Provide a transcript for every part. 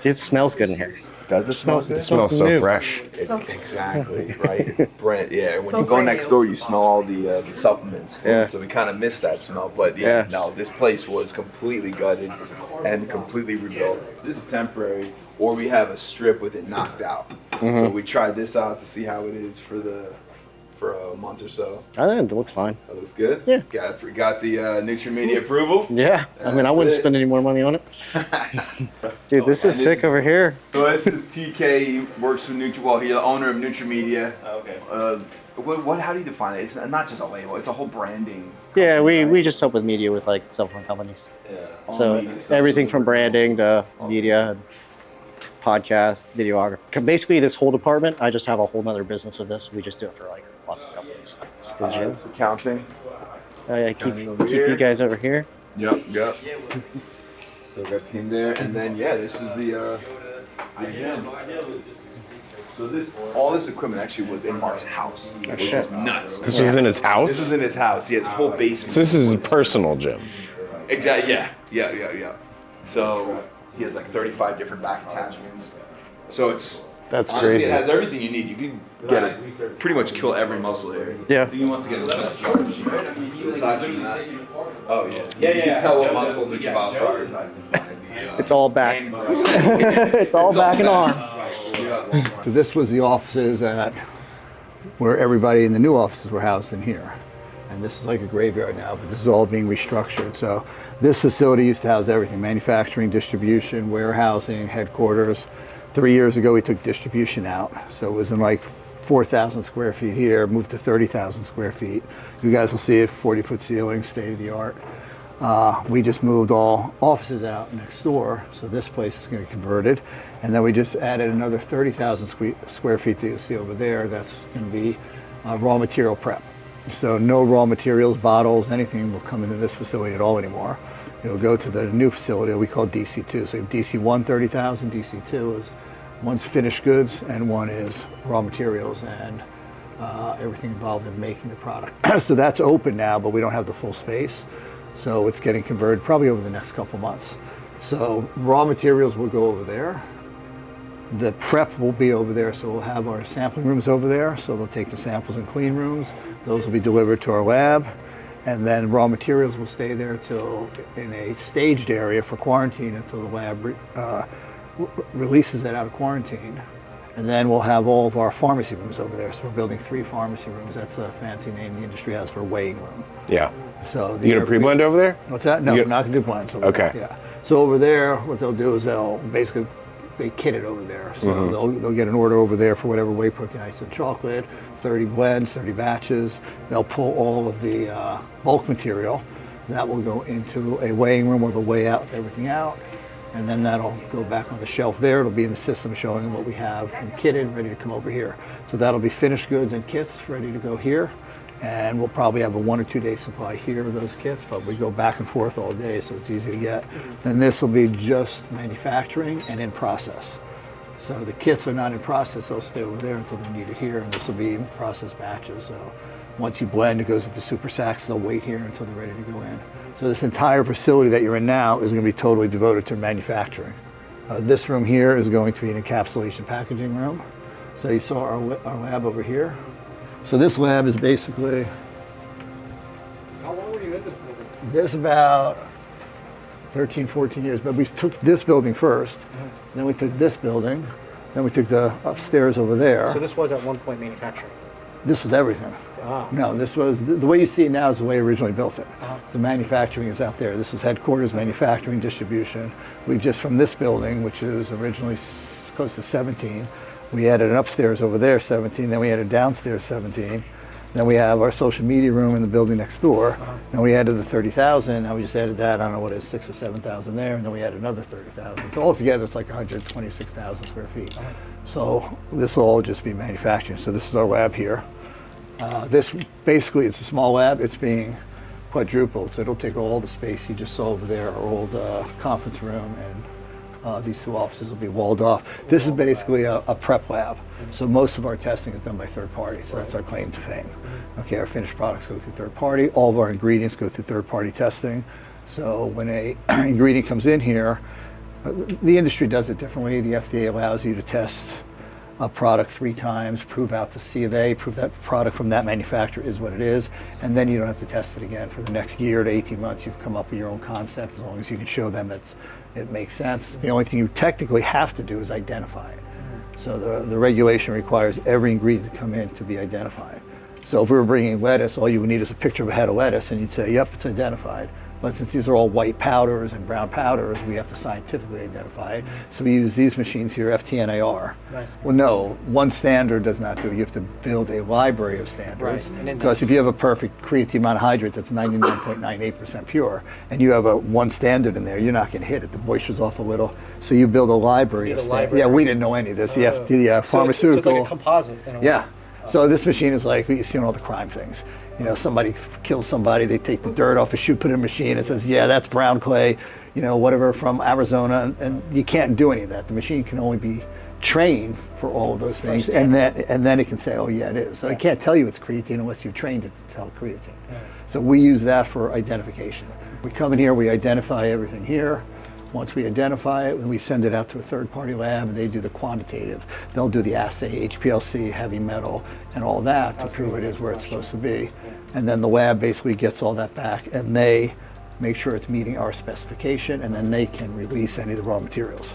It smells good in here. Does it smell good? It smells so new. fresh. Exactly, right? Brand, yeah, when you go next door, you smell all the supplements. Yeah. So we kind of miss that smell. But Yeah. no, this place was completely gutted and completely rebuilt. This is temporary, or we have a strip with it knocked out. So we tried this out to see how it is for a month or so. I think it looks fine. That looks good. Yeah. Got the NutraMedia approval. Yeah. I mean, I wouldn't That's it. spend any more money on it. Dude, this is sick over here. So this is TK. He works with NutraBio. He's the owner of NutraMedia. Okay. How do you define it? It's not just a label. It's a whole branding. Yeah, company, we right? just help with media with like supplement companies. Yeah. All So media stuff. everything from branding to media, podcast, videography. Basically, this whole department, I just have a whole nother business of this. We just do it for like lots of companies. It's the gym. It's accounting. I keep over here. you guys over here. Yep. So we got team there, and then this is the gym. So all this equipment actually was in Mark's house, which was nuts. This was in his house? This is in his house. He has a whole basement. So this is his personal gym. Exactly. Yeah. So he has like 35 different back attachments. So That's honestly, crazy. it has everything you need. You can get it, pretty much kill every muscle area. Yeah. I think he wants to get a chest jump machine. Aside from that, Oh yeah. you can tell what muscles it's about prioritizing. It's all back. It's all back and arm. So this was the offices where everybody in the new offices were housed in here. And this is like a graveyard now, but this is all being restructured. So this facility used to house everything: manufacturing, distribution, warehousing, headquarters. 3 years ago, we took distribution out. So it was in like 4,000 square feet here, moved to 30,000 square feet. You guys will see it, 40-foot ceiling, state of the art. We just moved all offices out next door, so this place is going to be converted. And then we just added another 30,000 square feet that you'll see over there. That's going to be raw material prep. So no raw materials, bottles, anything will come into this facility at all anymore. It'll go to the new facility we call DC2. So we have DC1, 30,000, DC2 is one's finished goods and one is raw materials and everything involved in making the product. So that's open now, but we don't have the full space. So it's getting converted probably over the next couple months. So raw materials will go over there. The prep will be over there, so we'll have our sampling rooms over there. So they'll take the samples in clean rooms. Those will be delivered to our lab. And then raw materials will stay there till in a staged area for quarantine until the lab releases it out of quarantine. And then we'll have all of our pharmacy rooms over there. So we're building 3 pharmacy rooms. That's a fancy name the industry has for weighing room. Yeah. So You gonna pre-blend over there? What's that? No, we're not gonna do blends over Okay. there. Yeah. So over there, what they'll do is they kit it over there. So they'll get an order over there for whatever whey protein, ice, and chocolate, 30 blends, 30 batches. They'll pull all of the bulk material. That will go into a weighing room where they'll weigh out everything out. And then that'll go back on the shelf there. It'll be in the system showing them what we have and kitted, ready to come over here. So that'll be finished goods and kits ready to go here. And we'll probably have a 1 or 2 day supply here of those kits, but we go back and forth all day, so it's easy to get. Then this will be just manufacturing and in process. So the kits are not in process, they'll stay over there until they need it here, and this will be in process batches. So once you blend, it goes into super sacks, they'll wait here until they're ready to go in. So this entire facility that you're in now is going to be totally devoted to manufacturing. This room here is going to be an encapsulation packaging room. So you saw our lab over here. So this lab is basically... How long were you in this building? This about 13, 14 years, but we took this building first, then we took this building, then we took the upstairs over there. So this was at one point manufacturing. This was everything. Ah. No, this was, the way you see it now is the way I originally built it. The manufacturing is out there. This was headquarters, manufacturing, distribution. We've just, from this building, which is originally close to 17, we added an upstairs over there, 17, then we added downstairs, 17. Then we have our social media room in the building next door. Then we added the 30,000, now we just added that, I don't know what it is, 6,000 or 7,000 there, and then we added another 30,000. So altogether it's like 126,000 square feet. So this will all just be manufacturing. So this is our lab here. This basically, it's a small lab, it's being quadrupled, so it'll take all the space you just saw over there, our old conference room, and these 2 offices will be walled off. This is basically a prep lab. So most of our testing is done by third party, so that's our claim to fame. Okay, our finished products go through third party. All of our ingredients go through third party testing. So when a ingredient comes in here, The industry does it differently. The FDA allows you to test a product 3 times, prove out the C of A, prove that product from that manufacturer is what it is, and then you don't have to test it again for the next year to 18 months. You've come up with your own concept as long as you can show them that it makes sense. The only thing you technically have to do is identify it. So the regulation requires every ingredient to come in to be identified. So if we were bringing lettuce, all you would need is a picture of a head of lettuce, and you'd say, yep, it's identified. But since these are all white powders and brown powders, we have to scientifically identify it. So we use these machines here, FTNAR. Nice. Well, no, one standard does not do it. You have to build a library of standards. Right. And Because if you have a perfect creatine monohydrate that's 99.98% pure, and you have a one standard in there, you're not going to hit it. The moisture's off a little. So you build a library of standards. Yeah, we didn't know any of this. The pharmaceutical. So it's like a composite. In a way. Yeah. So this machine is like what you see on all the crime things. You know, somebody kills somebody, they take the dirt off a shoe, put it in a machine, it says, yeah, that's brown clay, you know, whatever from Arizona, and you can't do any of that. The machine can only be trained for all of those things, and then it can say, oh yeah, it is. So it can't tell you it's creatine unless you've trained it to tell creatine. So we use that for identification. We come in here, we identify everything here. Once we identify it, we send it out to a third-party lab, and they do the quantitative. They'll do the assay, HPLC, heavy metal, and all that to prove it is where it's supposed to be. And then the lab basically gets all that back, and they make sure it's meeting our specification, and then they can release any of the raw materials.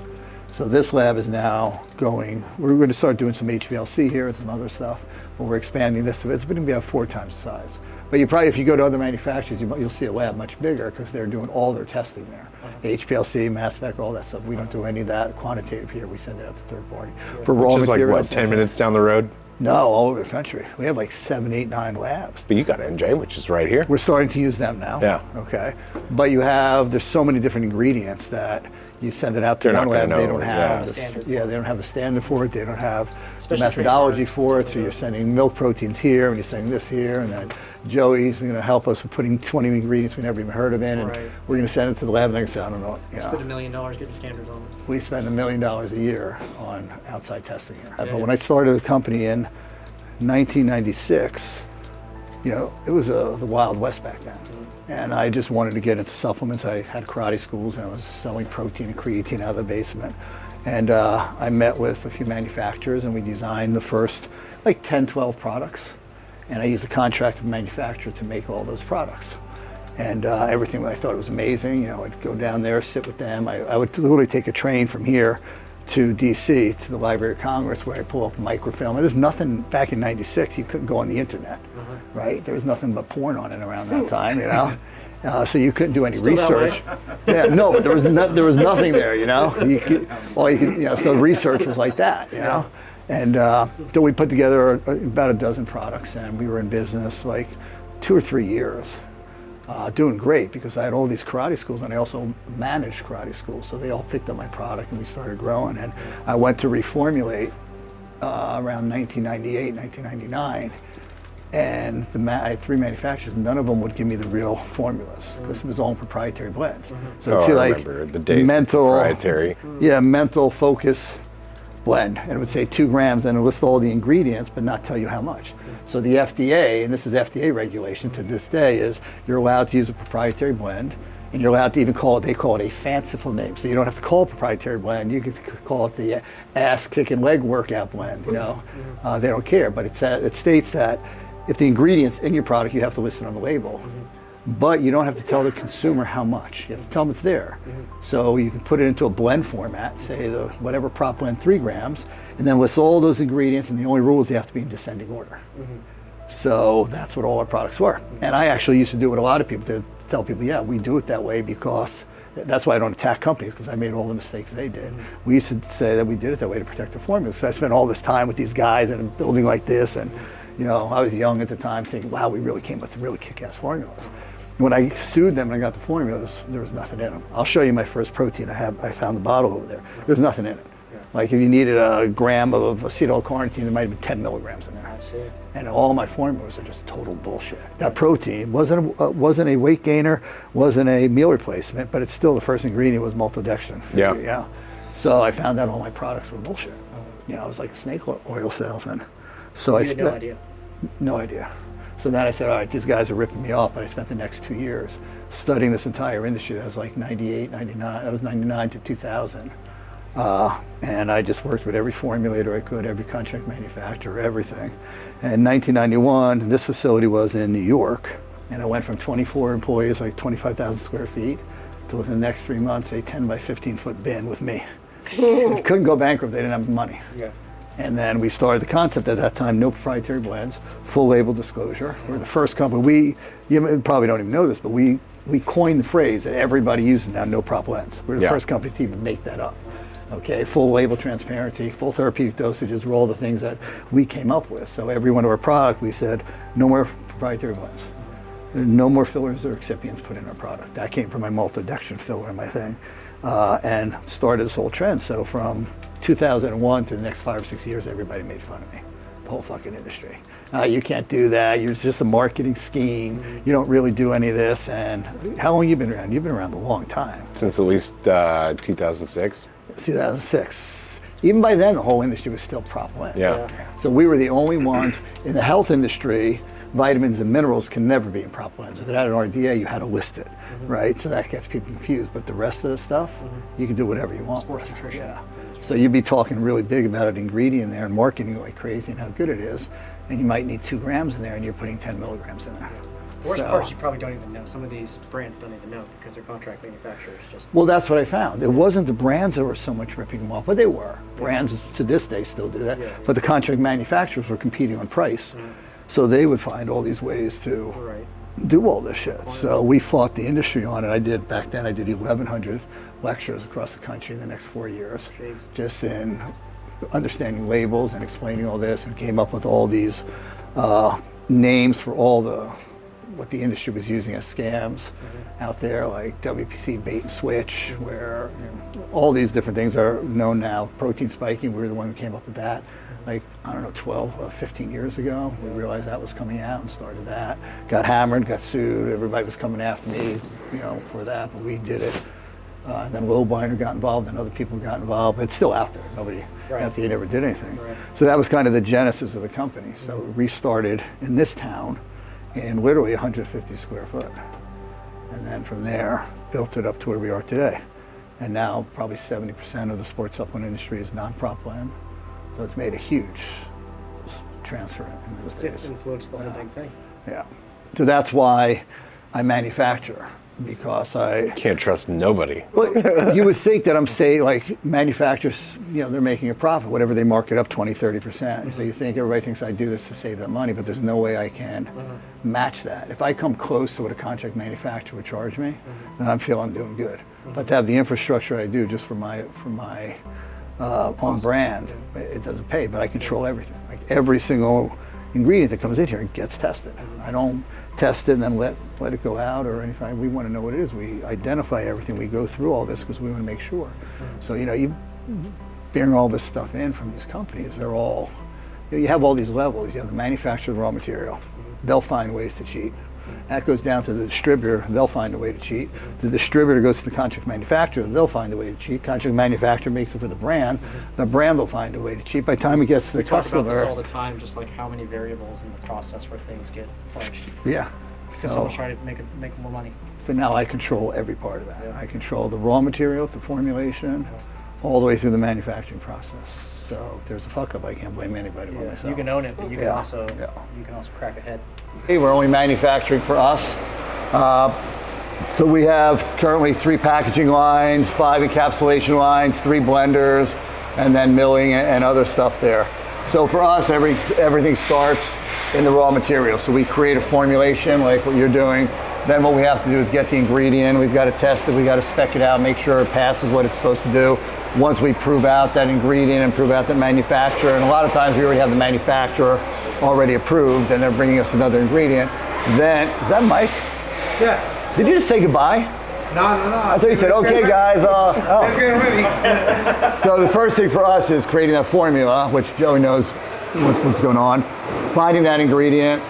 So this lab is now going, we're going to start doing some HPLC here and some other stuff, but we're expanding this. It's going to be about 4 times the size. But you probably, if you go to other manufacturers, you'll see a lab much bigger because they're doing all their testing there. HPLC, mass spec, all that stuff. We don't do any of that. Quantitative here, we send it out to third party. For raw Which is like, materials. what, 10 minutes down the road? No, all over the country. We have like 7, 8, 9 labs. But you got NJ, which is right here. We're starting to use them now. Yeah. Okay. But there's so many different ingredients that you send it out to They're one not lab, gonna they know, don't have yeah. they don't have the standard for it, they don't have the Special methodology trademarks, for it, stuff so like you're that. sending milk proteins here, and you're sending this here, and then Joey's going to help us with putting 20 ingredients we never even heard of in, and Right. we're going to send it to the lab, and they're going to say, I don't know. You Spend $1 know. million getting standards on it. We spend $1 million a year on outside testing here. But when I started the company in 1996, you know, it was the Wild West back then. And I just wanted to get into supplements. I had karate schools, and I was selling protein and creatine out of the basement. And I met with a few manufacturers, and we designed the first like 10, 12 products. And I used a contract manufacturer to make all those products. And everything, I thought it was amazing. You know, I'd go down there, sit with them. I would literally take a train from here to DC, to the Library of Congress, where I pull up microfilm. And there's nothing, back in '96, you couldn't go on the internet, right? There was nothing but porn on it around that time, you know? So you couldn't do any Still that research. Yeah, no, but there was nothing there, you know? So research was like that, you know? And so we put together about a dozen products, and we were in business like 2 or 3 years. Doing great because I had all these karate schools, and I also managed karate schools, so they all picked up my product and we started growing. And I went to reformulate around 1998, 1999, and I had 3 manufacturers, and none of them would give me the real formulas because it was all proprietary blends. So Oh, if you I like remember the days of mental, proprietary. yeah, mental focus blend, and it would say 2 grams, and it would list all the ingredients but not tell you how much. So the FDA, and this is FDA regulation to this day, is you're allowed to use a proprietary blend, and you're allowed to even they call it a fanciful name. So you don't have to call it proprietary blend, you could call it the ass kick and leg workout blend, you know. They don't care, but it states that if the ingredients in your product, you have to list it on the label. But you don't have to tell the consumer how much. You have to tell them it's there. So you can put it into a blend format, say the whatever prop blend 3 grams, and then list all those ingredients, and the only rule is they have to be in descending order. So that's what all our products were. And I actually used to do what a lot of people did, tell people, yeah, we do it that way because that's why I don't attack companies, because I made all the mistakes they did. We used to say that we did it that way to protect the formulas. So I spent all this time with these guys in a building like this, and you know, I was young at the time thinking, wow, we really came up with some really kick-ass formulas. When I sued them and I got the formulas, there was nothing in them. I'll show you my first protein. I found the bottle over there. There's nothing in it. Like if you needed a gram of acetyl-carnitine, there might have been 10 milligrams in there. I see. And all my formulas are just total bullshit. That protein wasn't a weight gainer, wasn't a meal replacement, but it's still the first ingredient was maltodextrin. Yeah. So I found out all my products were bullshit. You know, I was like a snake oil salesman. So You had no idea. No idea. So then I said, all right, these guys are ripping me off. But I spent the next 2 years studying this entire industry. That was like 98, 99. That was 99 to 2000. And I just worked with every formulator I could, every contract manufacturer, everything. And in 1991, this facility was in New York. And I went from 24 employees, like 25,000 square feet, to within the next 3 months, a 10 by 15 foot bin with me. Couldn't go bankrupt, they didn't have the money. Yeah. And then we started the concept at that time, no proprietary blends, full label disclosure. We're the first company, you probably don't even know this, but we coined the phrase that everybody uses now, no prop blends. We're the first company to even make that up. Okay, full label transparency, full therapeutic dosages were all the things that we came up with. So every one of our products, we said, no more proprietary blends. No more fillers or excipients put in our product. That came from my maltodextrin filler and my thing. And started this whole trend. So from 2001 to the next 5 or 6 years, everybody made fun of me. The whole fucking industry. You can't do that. You're just a marketing scheme. You don't really do any of this. And how long have you been around? You've been around a long time. Since at least 2006. 2006. Even by then, the whole industry was still prop blend. Yeah. So we were the only ones in the health industry. Vitamins and minerals can never be in prop blends. If it had an RDA, you had to list it, right? So that gets people confused. But the rest of the stuff, you can do whatever you want. Sports nutrition. Yeah. So you'd be talking really big about an ingredient there and marketing like crazy and how good it is. And you might need 2 grams in there and you're putting 10 milligrams in there. The worst So- part is you probably don't even know. Some of these brands don't even know because they're contract manufacturers. Just Well, that's what I found. It wasn't the brands that were so much ripping them off, but they were. Brands to this day still do that. Yeah. But the contract manufacturers were competing on price. So they would find all these ways to right. do all this shit. So we fought the industry on it. Back then I did 1,100 lectures across the country in the next 4 years, Jeez. just in understanding labels and explaining all this, and came up with all these names for all what the industry was using as scams out there, like WPC bait and switch, where all these different things are known now. Protein spiking, we were the one who came up with that. Like, I don't know, 12, 15 years ago, we realized that was coming out and started that. Got hammered, got sued, everybody was coming after me, for that, but we did it. And then Lowbinder got involved and other people got involved, but it's still out there. Nobody, FDA never did anything. Right. So that was kind of the genesis of the company. So we restarted in this town in literally 150 square foot. And then from there, built it up to where we are today. And now probably 70% of the sports supplement industry is non-prop blend. So it's made a huge transfer in those days. It influenced the whole big thing. Yeah. So that's why I manufacture, because I Can't trust nobody. well, you would think that I'm saying, like, manufacturers, they're making a profit, whatever they mark it up 20, 30%. So you think everybody thinks I do this to save that money, but there's no way I can match that. If I come close to what a contract manufacturer would charge me, then I feel I'm doing good. But to have the infrastructure I do just for my own brand, it doesn't pay, but I control everything. Like every single ingredient that comes in here gets tested. I don't test it and then let it go out or anything. We want to know what it is. We identify everything. We go through all this because we want to make sure. So, you bring all this stuff in from these companies, they're all, you have all these levels. You have the manufacturer of the raw material. They'll find ways to cheat. That goes down to the distributor, they'll find a way to cheat. The distributor goes to the contract manufacturer, they'll find a way to cheat. Contract manufacturer makes it for the brand will find a way to cheat. By the time it gets to the We talk customer. about this all the time, just like how many variables in the process where things get fudged. Yeah. Someone's trying to make more money. So now I control every part of that. I control the raw material, the formulation, all the way through the manufacturing process. So if there's a fuck up, I can't blame anybody but myself. You can own it, but you can also crack ahead. Hey, we're only manufacturing for us. So we have currently 3 packaging lines, 5 encapsulation lines, 3 blenders, and then milling and other stuff there. So for us, everything starts in the raw material. So we create a formulation like what you're doing. Then what we have to do is get the ingredient. We've got to test it. We've got to spec it out, make sure it passes what it's supposed to do. Once we prove out that ingredient and prove out the manufacturer, and a lot of times we already have the manufacturer already approved and they're bringing us another ingredient. Then, is that Mike? Yeah. Did you just say goodbye? No. I thought you said, okay guys. Let's get ready. So the first thing for us is creating that formula, which Joey knows what's going on. Finding that ingredient,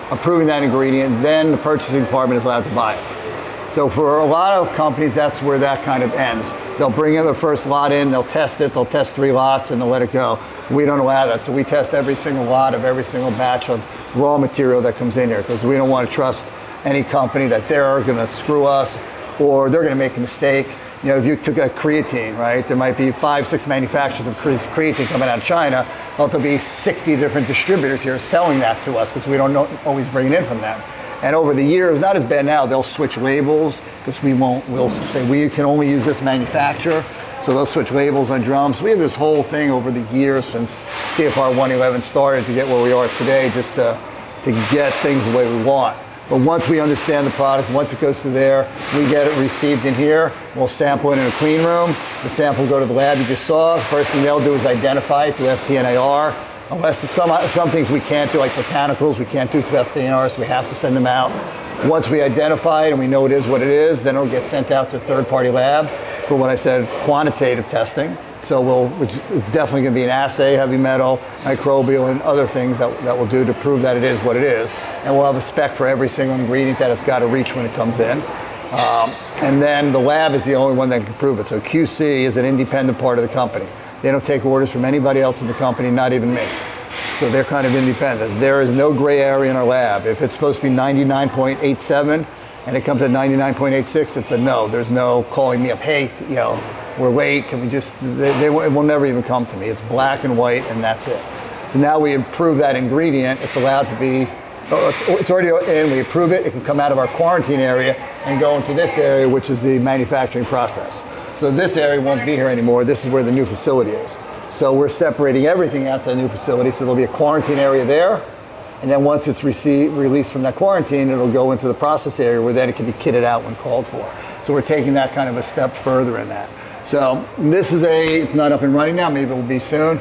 approving that ingredient, then the purchasing department is allowed to buy it. So for a lot of companies, that's where that kind of ends. They'll bring in their first lot in, they'll test it, they'll test 3 lots, and they'll let it go. We don't allow that. So we test every single lot of every single batch of raw material that comes in here, because we don't want to trust any company that they're going to screw us or they're going to make a mistake. You know, if you took a creatine, right, there might be 5, 6 manufacturers of creatine coming out of China. Well, there'll be 60 different distributors here selling that to us because we don't always bring it in from them. And over the years, not as bad now, they'll switch labels because we'll say we can only use this manufacturer. So they'll switch labels on drums. We have this whole thing over the years since CFR 111 started to get where we are today, just to get things the way we want. But once we understand the product, once it goes through there, we get it received in here. We'll sample it in a clean room. The sample will go to the lab you just saw. The first thing they'll do is identify it through FTNAR. Unless some things we can't do, like botanicals, we can't do through FTNAR, so we have to send them out. Once we identify it and we know it is what it is, then it'll get sent out to a third-party lab for what I said, quantitative testing. So it's definitely going to be an assay, heavy metal, microbial, and other things that we'll do to prove that it is what it is. And we'll have a spec for every single ingredient that it's got to reach when it comes in. And then the lab is the only one that can prove it. So QC is an independent part of the company. They don't take orders from anybody else in the company, not even me. So they're kind of independent. There is no gray area in our lab. If it's supposed to be 99.87 and it comes at 99.86, it's a no. There's no calling me up, hey, you know, we're late, can we just, it will never even come to me. It's black and white and that's it. So now we improve that ingredient. It's allowed to be, it's already in, we approve it. It can come out of our quarantine area and go into this area, which is the manufacturing process. So this area won't be here anymore. This is where the new facility is. So we're separating everything out to the new facility. So there'll be a quarantine area there. And then once it's released from that quarantine, it'll go into the process area where then it can be kitted out when called for. So we're taking that kind of a step further in that. So this is it's not up and running now, maybe it will be soon.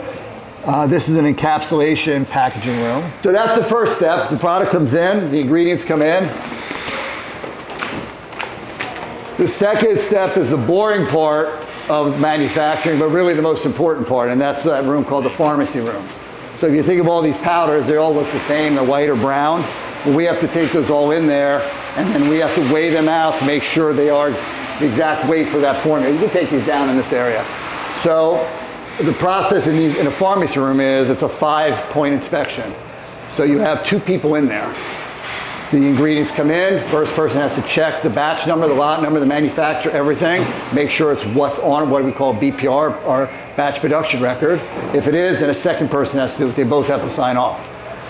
This is an encapsulation packaging room. So that's the first step. The product comes in, the ingredients come in. The second step is the boring part of manufacturing, but really the most important part, and that's that room called the pharmacy room. So if you think of all these powders, they all look the same, they're white or brown. Well, we have to take those all in there, and then we have to weigh them out to make sure they are the exact weight for that formula. You can take these down in this area. So the process in a pharmacy room is it's a 5-point inspection. So you have 2 people in there. The ingredients come in, first person has to check the batch number, the lot number, the manufacturer, everything, make sure it's what's on what we call BPR, our batch production record. If it is, then a second person has to do it. They both have to sign off.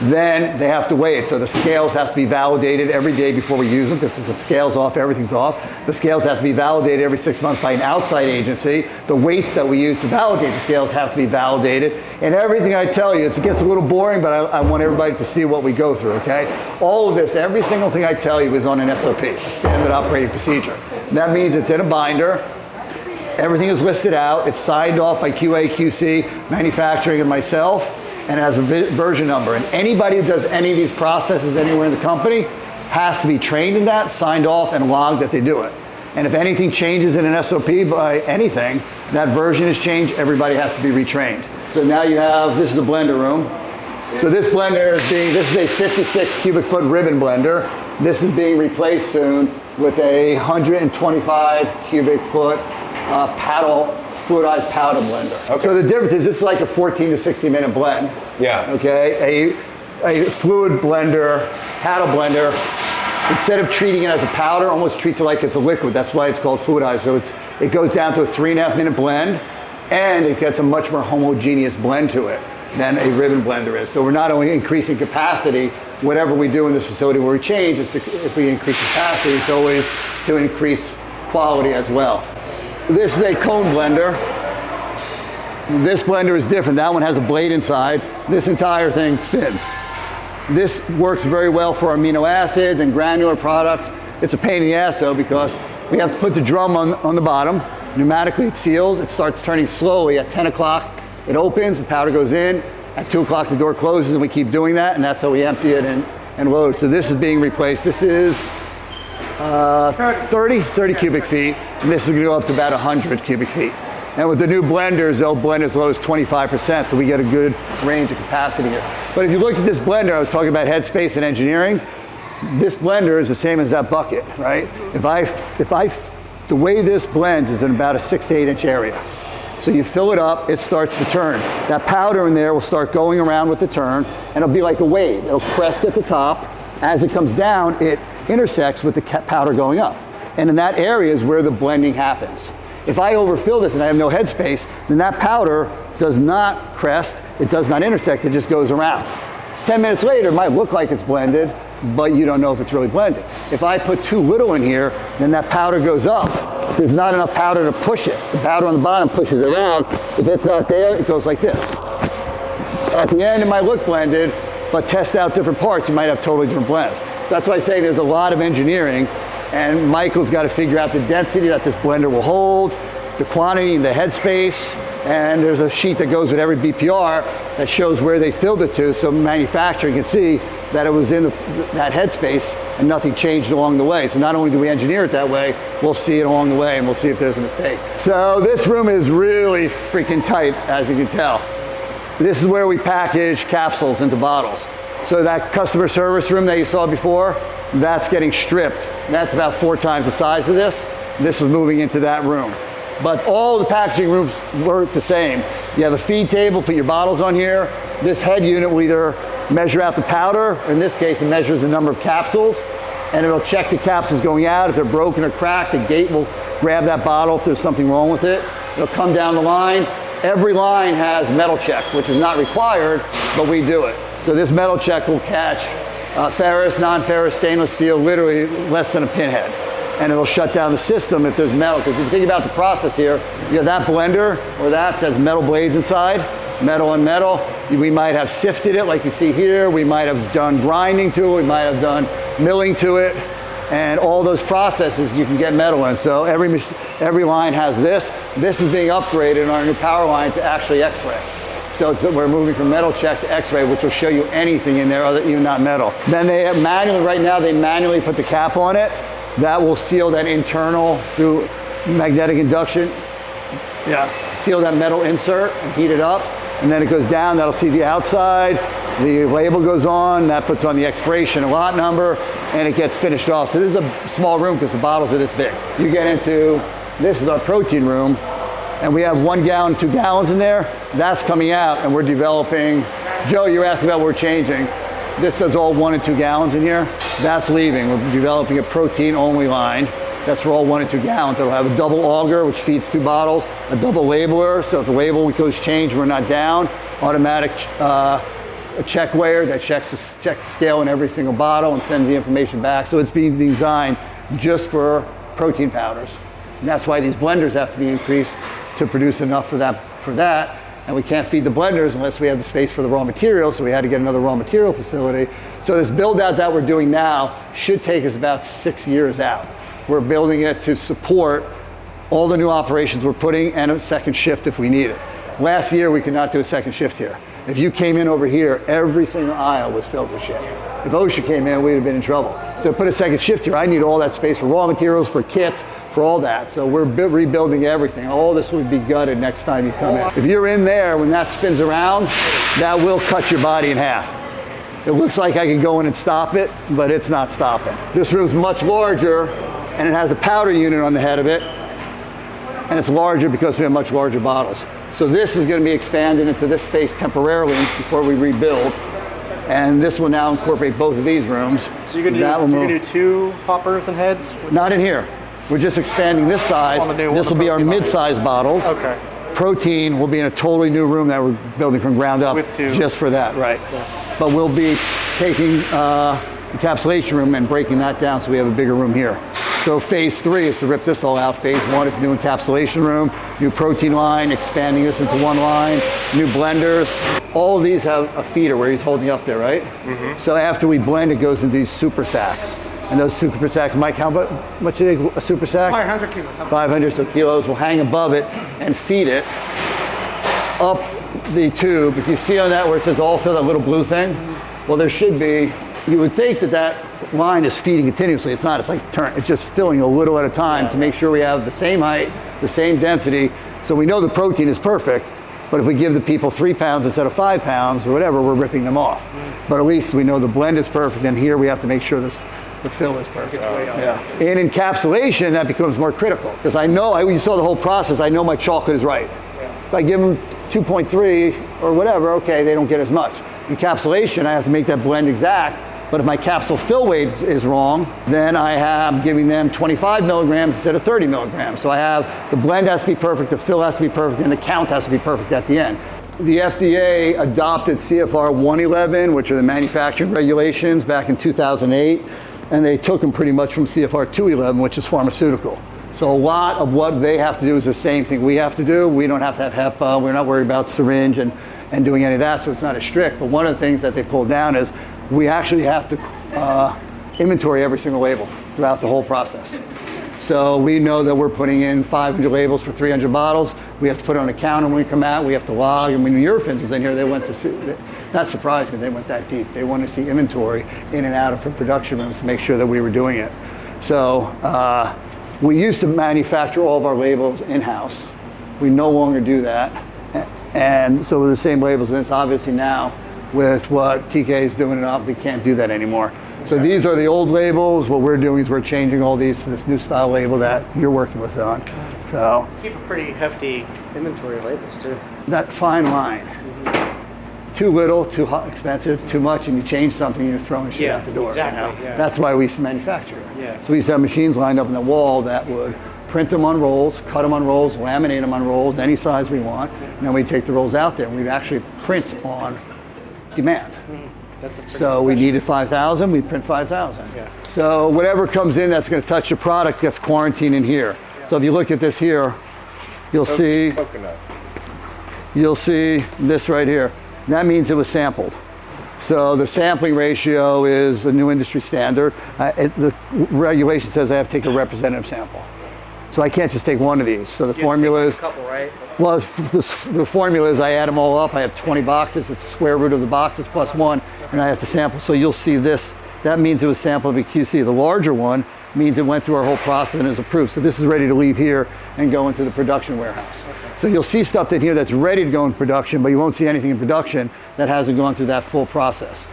Then they have to weigh it. So the scales have to be validated every day before we use them, because if the scale's off, everything's off. The scales have to be validated every 6 months by an outside agency. The weights that we use to validate the scales have to be validated. And everything I tell you, it gets a little boring, but I want everybody to see what we go through, okay? All of this, every single thing I tell you is on an SOP, a standard operating procedure. And that means it's in a binder. Everything is listed out. It's signed off by QA, QC, manufacturing, and myself. And it has a version number. And anybody who does any of these processes anywhere in the company has to be trained in that, signed off, and logged that they do it. And if anything changes in an SOP by anything, that version is changed, everybody has to be retrained. So now you have, this is a blender room. So this blender this is a 56 cubic foot ribbon blender. This is being replaced soon with a 125 cubic foot paddle fluidized powder blender. Okay. So the difference is this is like a 14 to 60 minute blend. Yeah. Okay. A fluid blender, paddle blender, instead of treating it as a powder, almost treats it like it's a liquid. That's why it's called fluidized. So it goes down to a 3.5 minute blend, and it gets a much more homogeneous blend to it than a ribbon blender is. So we're not only increasing capacity, whatever we do in this facility where we change, if we increase capacity, it's always to increase quality as well. This is a cone blender. This blender is different. That one has a blade inside. This entire thing spins. This works very well for amino acids and granular products. It's a pain in the ass though, because we have to put the drum on the bottom. Pneumatically it seals. It starts turning slowly. At 10 o'clock it opens, the powder goes in. At 2 o'clock the door closes, and we keep doing that, and that's how we empty it and load. So this is being replaced. This is 30 cubic feet, and this is going to go up to about 100 cubic feet. And with the new blenders, they'll blend as low as 25%, so we get a good range of capacity here. But if you look at this blender, I was talking about headspace and engineering. this blender is the same as that bucket, right? The way this blends is in about a 6 to 8 inch area. So you fill it up, it starts to turn. That powder in there will start going around with the turn, and it'll be like a wave. It'll crest at the top. As it comes down, it intersects with the powder going up. And in that area is where the blending happens. If I overfill this and I have no headspace, then that powder does not crest, it does not intersect, it just goes around. 10 minutes later, it might look like it's blended, but you don't know if it's really blended. If I put too little in here, then that powder goes up. If there's not enough powder to push it, the powder on the bottom pushes it around. If it's not there, it goes like this. At the end, it might look blended, but test out different parts, you might have totally different blends. So that's why I say there's a lot of engineering, and Michael's got to figure out the density that this blender will hold, the quantity, the headspace, and there's a sheet that goes with every BPR that shows where they filled it to, so manufacturing can see that it was in that headspace and nothing changed along the way. So not only do we engineer it that way, we'll see it along the way and we'll see if there's a mistake. So this room is really freaking tight, as you can tell. This is where we package capsules into bottles. So that customer service room that you saw before, that's getting stripped. That's about 4 times the size of this. This is moving into that room. But all the packaging rooms work the same. You have a feed table, put your bottles on here. This head unit will either measure out the powder, in this case it measures the number of capsules, and it'll check the capsules going out. If they're broken or cracked, the gate will grab that bottle if there's something wrong with it. It'll come down the line. Every line has metal check, which is not required, but we do it. So this metal check will catch ferrous, non-ferrous, stainless steel, literally less than a pinhead. And it'll shut down the system if there's metal. Because if you think about the process here, you have that blender, or that has metal blades inside, metal on metal. We might have sifted it like you see here. We might have done grinding to it. We might have done milling to it. And all those processes you can get metal in. So every line has this. This is being upgraded in our new power line to actually X-ray. So we're moving from metal check to X-ray, which will show you anything in there other even not metal. Then they have manually, right now they manually put the cap on it. That will seal that internal through magnetic induction. Yeah, seal that metal insert and heat it up. And then it goes down, that'll see the outside. The label goes on, that puts on the expiration and lot number, and it gets finished off. So this is a small room because the bottles are this big. You get into, this is our protein room, and we have 1 gallon, 2 gallons in there. That's coming out, and we're developing. Joe, you're asking about what we're changing. This does all 1 and 2 gallons in here. That's leaving. We're developing a protein only line. That's for all 1 and 2 gallons. It'll have a double auger, which feeds 2 bottles, a double labeler, so if the label goes change, we're not down. Automatic a check weigher that checks the scale in every single bottle and sends the information back. So it's being designed just for protein powders. And that's why these blenders have to be increased to produce enough for that. And we can't feed the blenders unless we have the space for the raw materials, so we had to get another raw material facility. So this build out that we're doing now should take us about 6 years out. We're building it to support all the new operations we're putting and a second shift if we need it. Last year we could not do a second shift here. If you came in over here, every single aisle was filled with shit. If OSHA came in, we'd have been in trouble. So put a second shift here. I need all that space for raw materials, for kits, for all that. So we're rebuilding everything. All this would be gutted next time you come in. If you're in there, when that spins around, that will cut your body in half. It looks like I can go in and stop it, but it's not stopping. This room's much larger, and it has a powder unit on the head of it, and it's larger because we have much larger bottles. So this is going to be expanded into this space temporarily before we rebuild, and this will now incorporate both of these rooms. So you're going to do 2 poppers and heads? Not in here. We're just expanding this size. This will be our mid-size bottles. Okay. Protein will be in a totally new room that we're building from ground up With 2. just for that, right? Yeah. But we'll be taking the encapsulation room and breaking that down so we have a bigger room here. So phase 3 is to rip this all out. Phase 1 is new encapsulation room, new protein line, expanding this into 1 line, new blenders. All of these have a feeder where he's holding up there, right? Mm-hmm. So after we blend, it goes into these super sacks. And those super sacks, Mike, how much is a super sack? 500 kilos. 500 so kilos will hang above it and feed it up the tube. If you see on that where it says all fill, that little blue thing, well, there should be, you would think that line is feeding continuously. It's not, it's like it's just filling a little at a time to make sure we have the same height, the same density. So we know the protein is perfect, But if we give the people 3 pounds instead of 5 pounds or whatever, we're ripping them off. But at least we know the blend is perfect, and here we have to make sure the fill is perfect. Yeah. In encapsulation, that becomes more critical, because I know, you saw the whole process, I know my chocolate is right. If I give them 2.3 or whatever, okay, they don't get as much. Encapsulation, I have to make that blend exact. But if my capsule fill weight is wrong, then I am giving them 25 milligrams instead of 30 milligrams. So I have, the blend has to be perfect, the fill has to be perfect, and the count has to be perfect at the end. The FDA adopted CFR 111, which are the manufacturing regulations, back in 2008, and they took them pretty much from CFR 211, which is pharmaceutical. So a lot of what they have to do is the same thing we have to do. We don't have to have HEPA, we're not worried about syringe and doing any of that, so it's not as strict. But one of the things that they pulled down is we actually have to inventory every single label throughout the whole process. So we know that we're putting in 500 labels for 300 bottles. We have to put it on a counter when we come out. We have to log. And when Eurofins was in here, they went to see, that surprised me. They went that deep. They wanted to see inventory in and out of production rooms to make sure that we were doing it. So we used to manufacture all of our labels in-house. We no longer do that. And so with the same labels, and it's obviously now with what TK is doing it up, we can't do that anymore. So these are the old labels. What we're doing is we're changing all these to this new style label that you're working with on. So Keep a pretty hefty inventory of labels too. that fine line. Too little, too expensive, too much, and you change something, you're throwing shit out the door. Exactly. Yeah. That's why we used to manufacture. Yeah. So we used to have machines lined up in the wall that would print them on rolls, cut them on rolls, laminate them on rolls, any size we want, and then we'd take the rolls out there and we'd actually print on demand. That's a pretty So we concession. needed 5,000, we print 5,000. Yeah. So whatever comes in that's going to touch your product gets quarantined in here. So if you look at this here, you'll see this right here. That means it was sampled. So the sampling ratio is a new industry standard. The regulation says I have to take a representative sample. So I can't just take one of these. So the formula is, a couple, right? well, the formula is I add them all up. I have 20 boxes. It's the square root of the boxes plus 1, and I have to sample. So you'll see this. That means it was sampled by QC. The larger one means it went through our whole process and is approved. So this is ready to leave here and go into the production warehouse. Okay. So you'll see stuff in here that's ready to go in production, but you won't see anything in production that hasn't gone through that full process.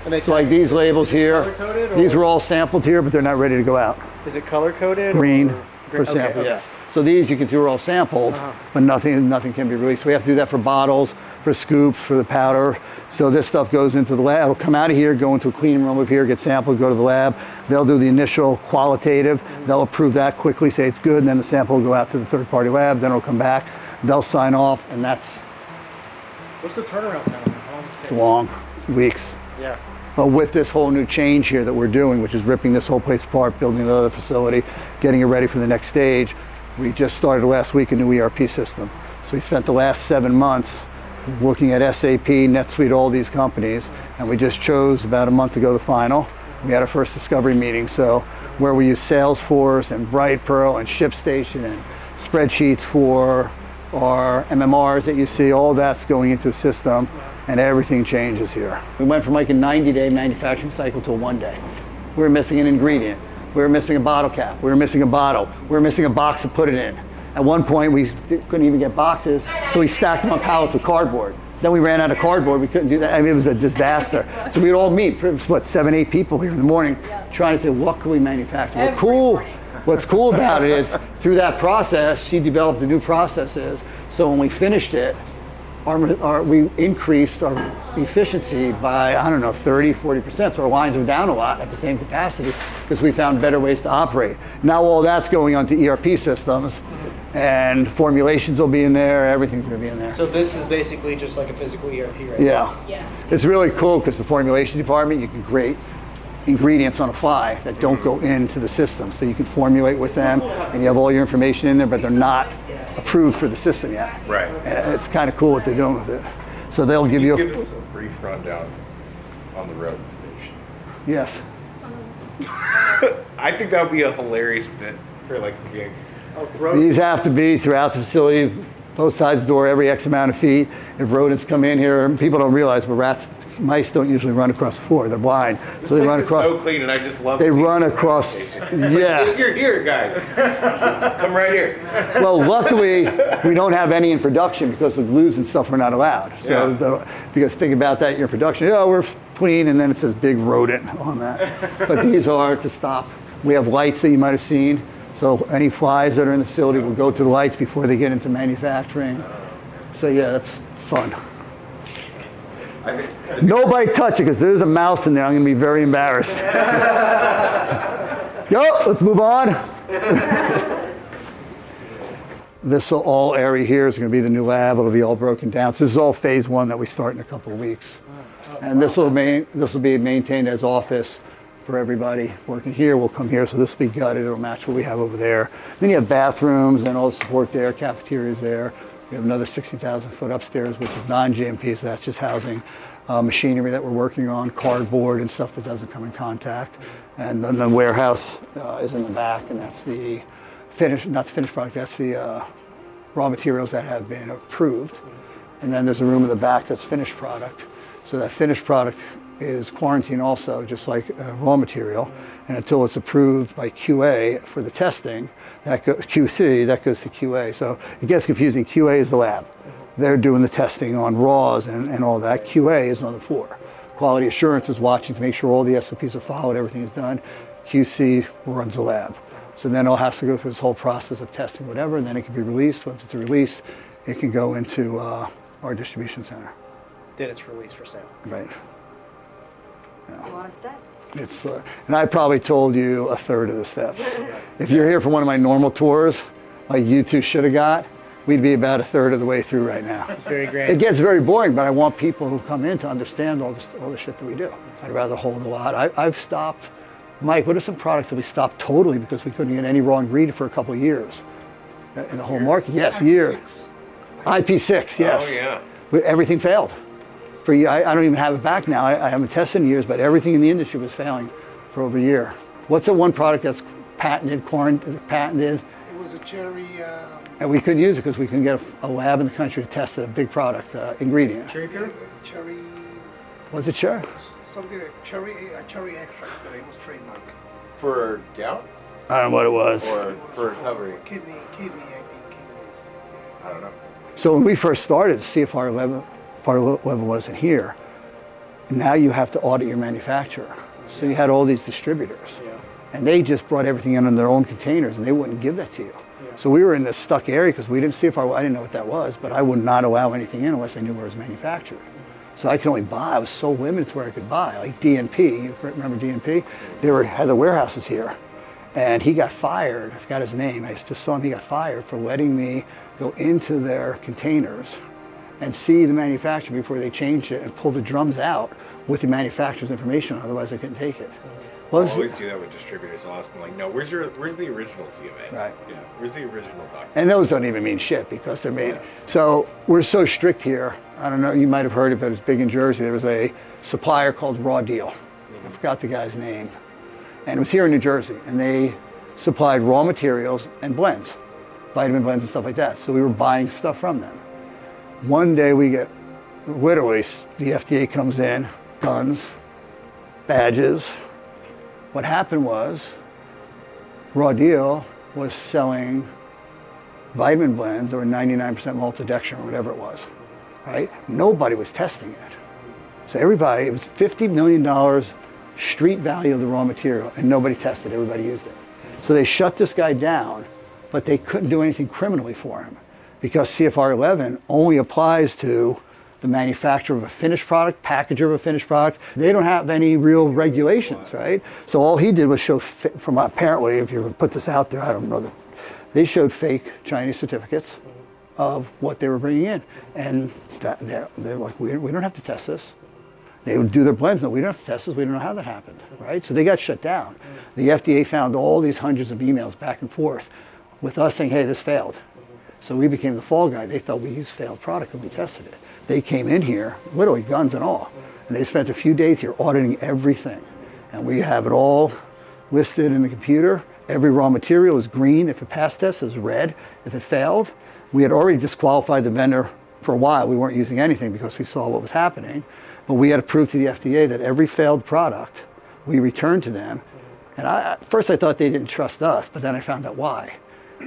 So like these labels here, color-coded, these were all sampled here, but they're not ready to go out. Is it color coded? Green. For sample, okay. yeah. So these you can see were all sampled, but nothing can be released. So we have to do that for bottles, for scoops, for the powder. So this stuff goes into the lab. It'll come out of here, go into a clean room over here, get sampled, go to the lab. They'll do the initial qualitative. They'll approve that quickly, say it's good, and then the sample will go out to the third-party lab. Then it'll come back. They'll sign off, and that's What's the turnaround time? How long does it it's take? long, weeks. Yeah. But with this whole new change here that we're doing, which is ripping this whole place apart, building another facility, getting it ready for the next stage, we just started last week a new ERP system. So we spent the last 7 months looking at SAP, NetSuite, all these companies, and we just chose about a month ago the final. We had our first discovery meeting, so where we use Salesforce and Brightpearl and ShipStation and spreadsheets for our MMRs that you see, all that's going into a system. And everything changes here. We went from like a 90-day manufacturing cycle to a 1 day. We were missing an ingredient. We were missing a bottle cap. We were missing a bottle. We were missing a box to put it in. At one point, we couldn't even get boxes, so we stacked them on pallets with cardboard. Then we ran out of cardboard. We couldn't do that. I mean, it was a disaster. So we'd all meet, what, 7, 8 people here in the morning, trying to say, what can we manufacture? What's cool about it is, through that process, she developed the new processes. So when we finished it, we increased our efficiency by, I don't know, 30, 40%. So our lines were down a lot at the same capacity because we found better ways to operate. Now all that's going onto ERP systems, and formulations will be in there, everything's gonna be in there. So this is basically just like a physical ERP right Yeah. It's really cool because the formulation department, you can create ingredients on the fly that don't go into the system. So you can formulate with them and you have all your information in there, but they're not approved for the system yet. Right. And it's kind of cool what they're doing with it. So they'll give you Give us a brief rundown on the road station. Yes. I think that would be a hilarious bit for like the gig. now. These have to be throughout the facility, both sides of the door, every X amount of feet. If rodents come in here, people don't realize, but rats mice don't usually run across the floor. They're blind, so they run across. So clean, and I just love. They seeing run the across. presentation. It's Yeah. Like, if you're here, guys, come right here. Well, luckily, we don't have any in production because the glues and stuff are not allowed. So, because think about that, your production, we're clean, and then it says big rodent on that. But these are to stop. We have lights that you might have seen. So any flies that are in the facility will go to the lights before they get into manufacturing. So yeah, that's fun. I think Nobody touch it because there's a mouse in there. I'm going to be very embarrassed. Let's move on. This all area here is going to be the new lab. It'll be all broken down. So this is all phase 1 that we start in a couple of weeks. And this will be maintained as office for everybody working here. Will come here, so this will be gutted. It'll match what we have over there. Then you have bathrooms and all the support there, cafeterias there. We have another 60,000 foot upstairs, which is non-GMP, so that's just housing machinery that we're working on, cardboard and stuff that doesn't come in contact. And then the warehouse is in the back, and that's the not the finished product, that's the raw materials that have been approved. And then there's a room in the back that's finished product. So that finished product is quarantined also, just like raw material. And until it's approved by QA for the testing, QC, that goes to QA. So it gets confusing. QA is the lab. They're doing the testing on raws and all that. QA is on the floor. Quality assurance is watching to make sure all the SOPs are followed, everything is done. QC runs the lab. So then it has to go through this whole process of testing, whatever, and then it can be released. Once it's released, it can go into our distribution center. Then it's released for sale. Right. A lot of steps. It's and I probably told you a third of the steps. If you're here for one of my normal tours, like you two should have got, we'd be about a third of the way through right now. It's very great. It gets very boring, but I want people who come in to understand all the shit that we do. I'd rather hold a lot. I've stopped. Mike, what are some products that we stopped totally because we couldn't get any raw ingredient for a couple of years in the whole market? Yes, years. IP6, yes. Oh yeah. Everything failed. I don't even have it back now. I haven't tested in years, but everything in the industry was failing for over a year. What's the one product that's patented? It was a cherry. And we couldn't use it because we couldn't get a lab in the country to test it, a big product ingredient. Cherry. Was it cherry? Something like cherry extract, but it was trademark. For gout I don't know what it was. or for recovery? Kidney, I think kidneys. I don't know. So when we first started, CFR 11, part of 11 wasn't here. Now you have to audit your manufacturer. So you had all these distributors. Yeah. And they just brought everything in their own containers and they wouldn't give that to you. So we were in this stuck area because we didn't CFR, I didn't know what that was, but I would not allow anything in unless I knew where it was manufactured. So I could only buy, I was so limited to where I could buy. Like DNP, you remember DNP? They had the warehouses here. And he got fired, I forgot his name, I just saw him, he got fired for letting me go into their containers and see the manufacturer before they changed it and pull the drums out with the manufacturer's information, otherwise I couldn't take it. I always do that with distributors. I'll ask them like, no, where's the original CMA? Right. Yeah. Where's the original document? And those don't even mean shit because they're made. So we're so strict here. I don't know, you might have heard of it, it's big in Jersey. There was a supplier called Raw Deal. I forgot the guy's name. And it was here in New Jersey. And they supplied raw materials and blends, vitamin blends and stuff like that. So we were buying stuff from them. One day we get, literally, the FDA comes in, guns, badges. What happened was, Raw Deal was selling vitamin blends that were 99% maltodextrin or whatever it was, right? Nobody was testing it. So everybody, it was $50 million street value of the raw material and nobody tested, everybody used it. So they shut this guy down, but they couldn't do anything criminally for him because CFR 11 only applies to the manufacturer of a finished product, packager of a finished product. They don't have any real regulations, right? So all he did was show, from apparently, if you put this out there, I don't know, they showed fake Chinese certificates of what they were bringing in. And they're like, we don't have to test this. They would do their blends. No, we don't have to test this. We don't know how that happened, right? So they got shut down. The FDA found all these hundreds of emails back and forth with us saying, hey, this failed. So we became the fall guy. They thought we used failed product and we tested it. They came in here, literally guns and all, and they spent a few days here auditing everything. And we have it all listed in the computer. Every raw material is green if it passed test, it was red if it failed. We had already disqualified the vendor for a while we weren't using anything because we saw what was happening. But we had to prove to the FDA that every failed product we returned to them. And at first I thought they didn't trust us, but then I found out why.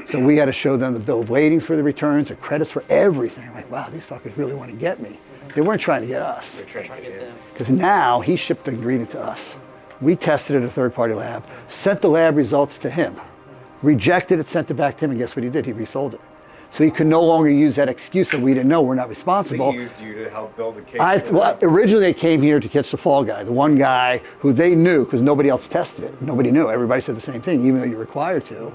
So we had to show them the bill of ladings for the returns, the credits for everything. Like, wow, these fuckers really want to get me. They weren't trying to get us. They're trying to get them. Because now he shipped the ingredient to us. We tested it at a third-party lab, sent the lab results to him, rejected it, sent it back to him, and guess what he did? He resold it. So he could no longer use that excuse that we didn't know, we're not responsible. They used you to help build the case. Well, originally they came here to catch the fall guy, the one guy who they knew because nobody else tested it. Nobody knew. Everybody said the same thing, even though you're required to.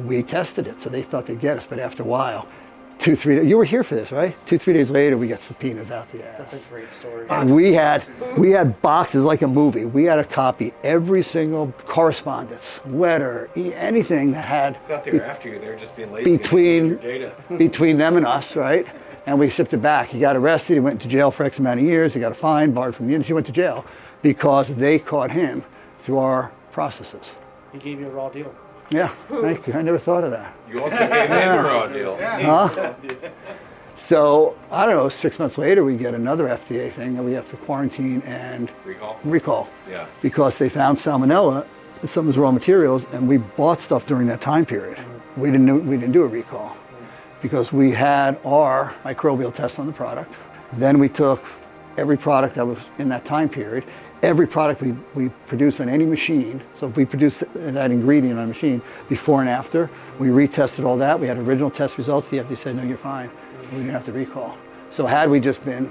We tested it, so they thought they'd get us, but after a while, 2-3 days, you were here for this, right? 2-3 days later, we got subpoenas out the ass. That's a great story. And we had boxes like a movie. We had to copy every single correspondence, letter, anything that had I thought they were after you. They were just being lazy. between them and us, right? And we shipped it back. He got arrested. He went to jail for X amount of years. He got a fine, barred from the industry. He went to jail because they caught him through our processes. He gave you a raw deal. Yeah, thank you. I never thought of that. You also gave him a raw deal. Huh? So, I don't know, 6 months later, we get another FDA thing that we have to quarantine and recall. Yeah. Because they found salmonella in some of his raw materials, and we bought stuff during that time period. We didn't do a recall because we had our microbial test on the product. Then we took every product that was in that time period, every product we produce on any machine. So if we produce that ingredient on a machine before and after, we retested all that. We had original test results. The FDA said, no, you're fine. We didn't have to recall. So had we just been,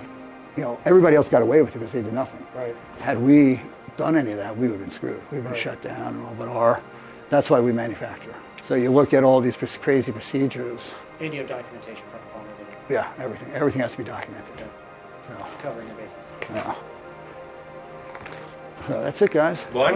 everybody else got away with it because they did nothing. Right. Had we done any of that, we would have been screwed. We would have been shut down and all, but that's why we manufacture. So you look at all these crazy procedures. And you have documentation from the farmer. Yeah, everything has to be documented. Yeah. So, Covering the bases. yeah. So that's it, guys. Well,